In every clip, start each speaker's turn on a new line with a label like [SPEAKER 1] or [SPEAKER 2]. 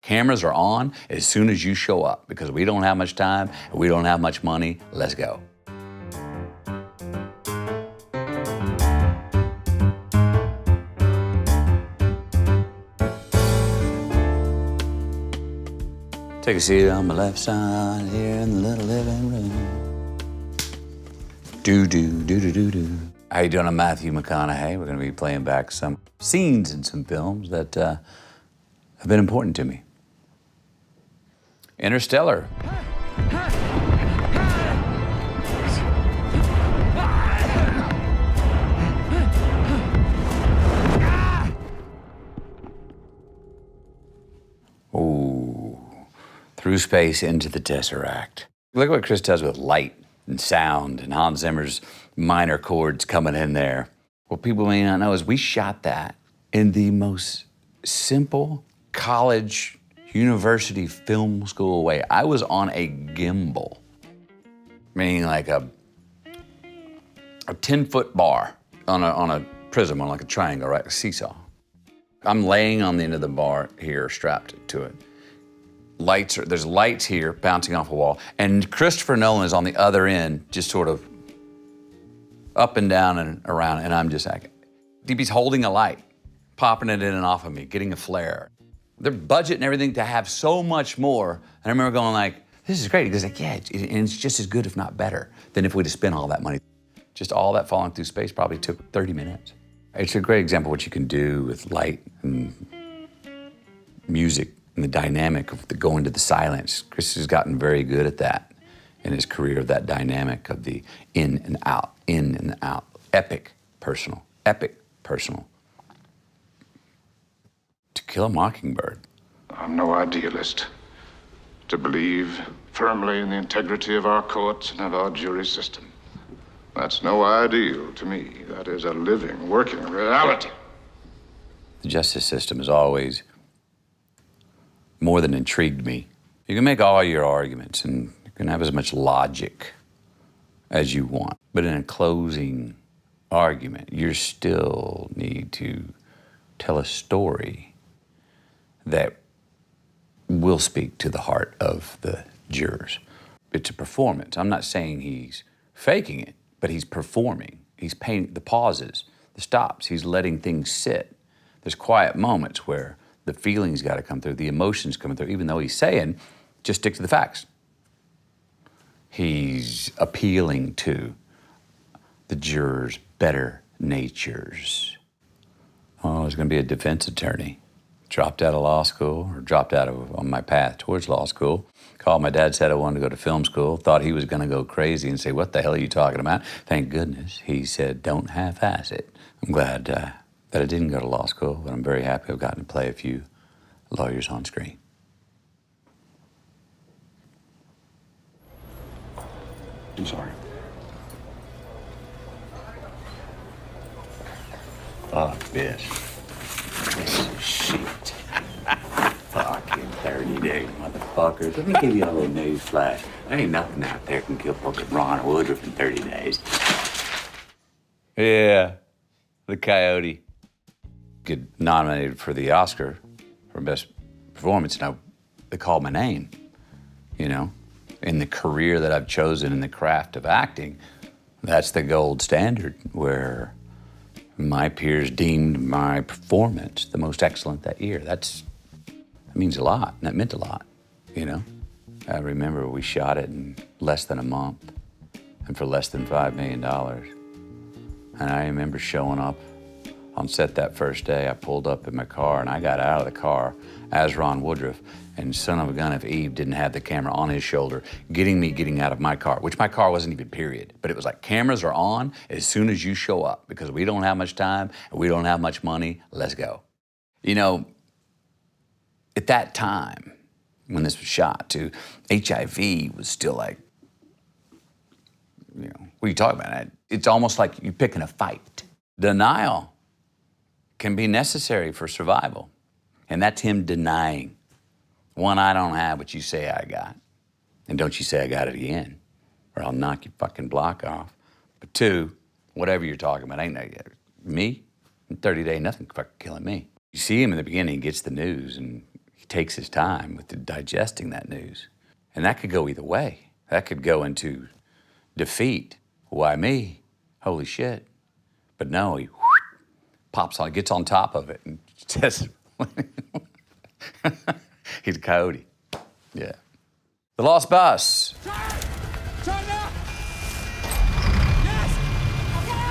[SPEAKER 1] Cameras are on as soon as you show up because we don't have much time and we don't have much money. Let's go. Take a seat on my left side here in the little living room. Do. How you doing? I'm Matthew McConaughey. We're going to be playing back some scenes in some films that have been important to me. Interstellar. Ooh. Through space into the Tesseract. Look at what Chris does with light and sound and Hans Zimmer's minor chords coming in there. What people may not know is we shot that in the most simple college, university film school way. I was on a gimbal, meaning like a 10-foot bar on a prism, on like a triangle, right, a seesaw. I'm laying on the end of the bar here, strapped to it. There's lights here bouncing off a wall, and Christopher Nolan is on the other end, just sort of up and down and around, and I'm just like, DB's holding a light, popping it in and off of me, getting a flare. Their budget and everything to have so much more, and I remember going like, this is great. He goes like, yeah, and it's just as good, if not better, than if we'd have spent all that money. Just all that falling through space probably took 30 minutes. It's a great example of what you can do with light and music and the dynamic of the going to the silence. Chris has gotten very good at that in his career, of that dynamic of the in and out, in and out. Epic, personal. To Kill a Mockingbird.
[SPEAKER 2] I'm no idealist. To believe firmly in the integrity of our courts and of our jury system. That's no ideal to me. That is a living, working reality.
[SPEAKER 1] The justice system has always more than intrigued me. You can make all your arguments and you can have as much logic as you want, but in a closing argument, you still need to tell a story that will speak to the heart of the jurors. It's a performance. I'm not saying he's faking it, but he's performing. He's painting the pauses, the stops. He's letting things sit. There's quiet moments where the feelings got to come through, the emotions coming through, even though he's saying, just stick to the facts. He's appealing to the jurors' better natures. Oh, I was going to be a defense attorney. Dropped out of law school, or dropped out of on my path towards law school. Called my dad, said I wanted to go to film school. Thought he was going to go crazy and say, what the hell are you talking about? Thank goodness he said, don't half-ass it. I'm glad that I didn't go to law school, but I'm very happy I've gotten to play a few lawyers on screen.
[SPEAKER 2] I'm sorry.
[SPEAKER 1] Fuck this. This is shit. Fucking 30 days, motherfuckers. Let me give you a little news flash. There ain't nothing out there can kill fucking Ron Woodruff in 30 days. Yeah, the coyote. Get nominated for the Oscar for best performance. Now, they called my name, you know. In the career that I've chosen in the craft of acting, that's the gold standard where my peers deemed my performance the most excellent that year. That means a lot, and that meant a lot, you know? I remember we shot it in less than a month and for less than $5 million. And I remember showing up on set that first day. I pulled up in my car and I got out of the car as Ron Woodruff, and son of a gun if Eve didn't have the camera on his shoulder, getting out of my car, which my car wasn't even period, but it was like, cameras are on as soon as you show up because we don't have much time and we don't have much money, let's go. You know, at that time, when this was shot too, HIV was still like, you know, what are you talking about? It's almost like you're picking a fight. Denial can be necessary for survival, and that's him denying. One, I don't have what you say I got. And don't you say I got it again, or I'll knock your fucking block off. But two, whatever you're talking about, ain't no, me, in 30 days, nothing fucking killing me. You see him in the beginning, he gets the news, and he takes his time with digesting that news. And that could go either way. That could go into defeat. Why me? Holy shit. But no, he pops on, gets on top of it and says, he's a coyote. Yeah. The Lost Bus.
[SPEAKER 3] Turn now! Yes! Go!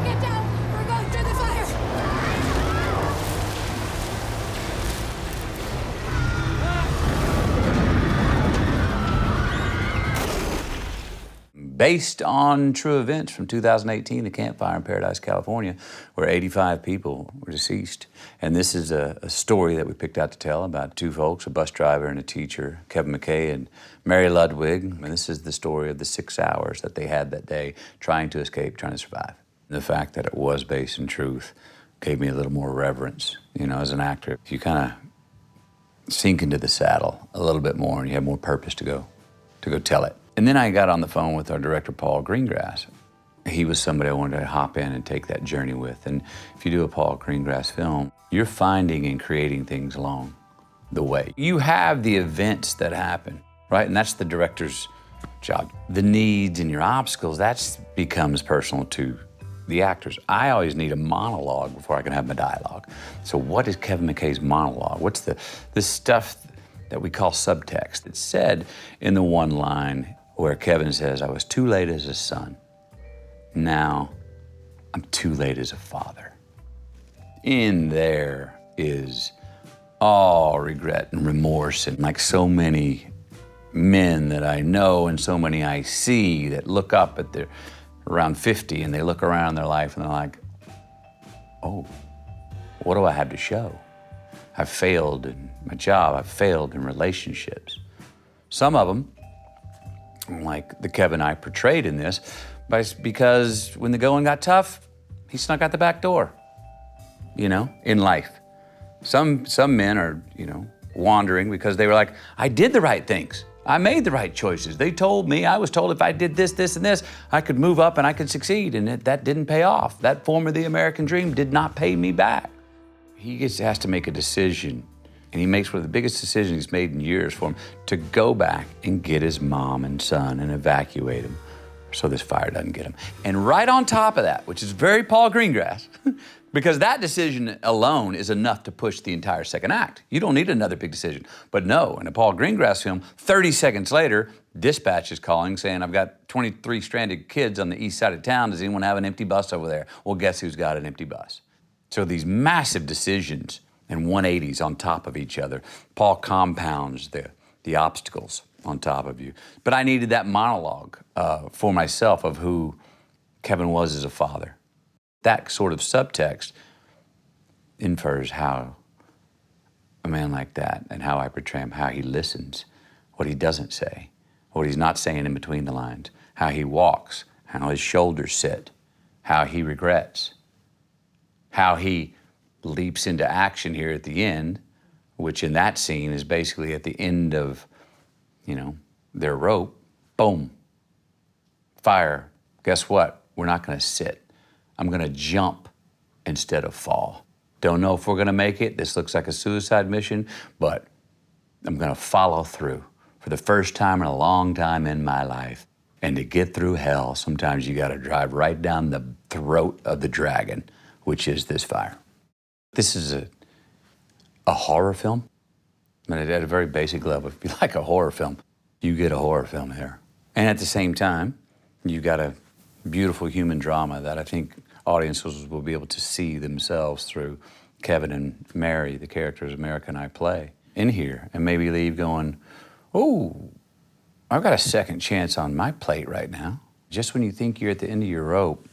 [SPEAKER 3] Get down! We're going through the fire!
[SPEAKER 1] Based on true events from 2018, the campfire in Paradise, California, where 85 people were deceased. And this is a story that we picked out to tell about two folks, a bus driver and a teacher, Kevin McConaughey and Mary Ludwig. And this is the story of the 6 hours that they had that day trying to escape, trying to survive. The fact that it was based in truth gave me a little more reverence. You know, as an actor, you kind of sink into the saddle a little bit more and you have more purpose to go tell it. And then I got on the phone with our director, Paul Greengrass. He was somebody I wanted to hop in and take that journey with. And if you do a Paul Greengrass film, you're finding and creating things along the way. You have the events that happen, right? And that's the director's job. The needs and your obstacles, that becomes personal to the actors. I always need a monologue before I can have my dialogue. So what is Kevin McKay's monologue? What's the stuff that we call subtext? It's said in the one line where Kevin says, I was too late as a son. Now I'm too late as a father. In there is all regret and remorse, and like so many men that I know and so many I see that look up at their around 50 and they look around their life and they're like, oh, what do I have to show? I've failed in my job, I've failed in relationships. Some of them, like the Kevin I portrayed in this, because when the going got tough, he snuck out the back door, you know, in life. Some men are, you know, wandering because they were like, I did the right things. I made the right choices. They told me, I was told if I did this, this, and this, I could move up and I could succeed, and that didn't pay off. That form of the American dream did not pay me back. He has to make a decision, and he makes one of the biggest decisions he's made in years for him, to go back and get his mom and son and evacuate them so this fire doesn't get him. And right on top of that, which is very Paul Greengrass, because that decision alone is enough to push the entire second act. You don't need another big decision. But no, in a Paul Greengrass film, 30 seconds later, dispatch is calling saying, I've got 23 stranded kids on the east side of town. Does anyone have an empty bus over there? Well, guess who's got an empty bus? So these massive decisions and 180s on top of each other. Paul compounds the obstacles on top of you. But I needed that monologue for myself of who Kevin was as a father. That sort of subtext infers how a man like that and how I portray him, how he listens, what he doesn't say, what he's not saying in between the lines, how he walks, how his shoulders sit, how he regrets, how he leaps into action here at the end, which in that scene is basically at the end of, you know, their rope, boom, fire. Guess what? We're not gonna sit. I'm gonna jump instead of fall. Don't know if we're gonna make it. This looks like a suicide mission, but I'm gonna follow through for the first time in a long time in my life. And to get through hell, sometimes you gotta drive right down the throat of the dragon, which is this fire. This is a horror film. I mean, at a very basic level, if you like a horror film, you get a horror film here. And at the same time, you got a beautiful human drama that I think audiences will be able to see themselves through Kevin and Mary, the characters America and I play, in here, and maybe leave going, oh, I've got a second chance on my plate right now. Just when you think you're at the end of your rope,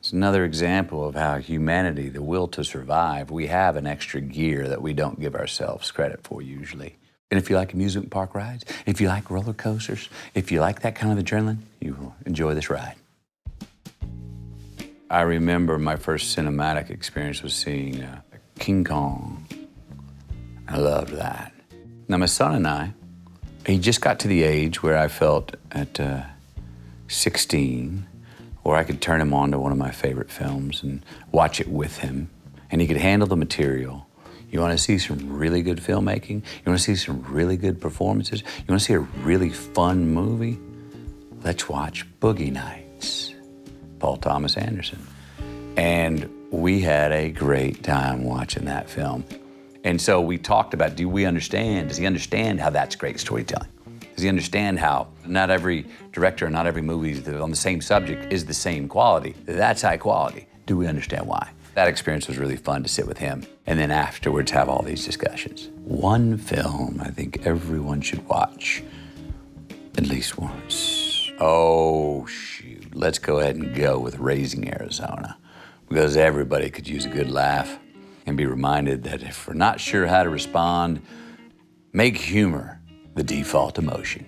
[SPEAKER 1] it's another example of how humanity, the will to survive, we have an extra gear that we don't give ourselves credit for usually. And if you like amusement park rides, if you like roller coasters, if you like that kind of adrenaline, you will enjoy this ride. I remember my first cinematic experience was seeing King Kong. I loved that. Now, my son and I, he just got to the age where I felt at 16 where I could turn him on to one of my favorite films and watch it with him, and he could handle the material. You want to see some really good filmmaking? You want to see some really good performances? You want to see a really fun movie? Let's watch Boogie Nights, Paul Thomas Anderson. And we had a great time watching that film. And so we talked about, does he understand how that's great storytelling? Does he understand how not every director and not every movie on the same subject is the same quality? That's high quality. Do we understand why? That experience was really fun to sit with him and then afterwards have all these discussions. One film I think everyone should watch at least once. Oh, shoot. Let's go ahead and go with Raising Arizona, because everybody could use a good laugh and be reminded that if we're not sure how to respond, make humor the default emotion.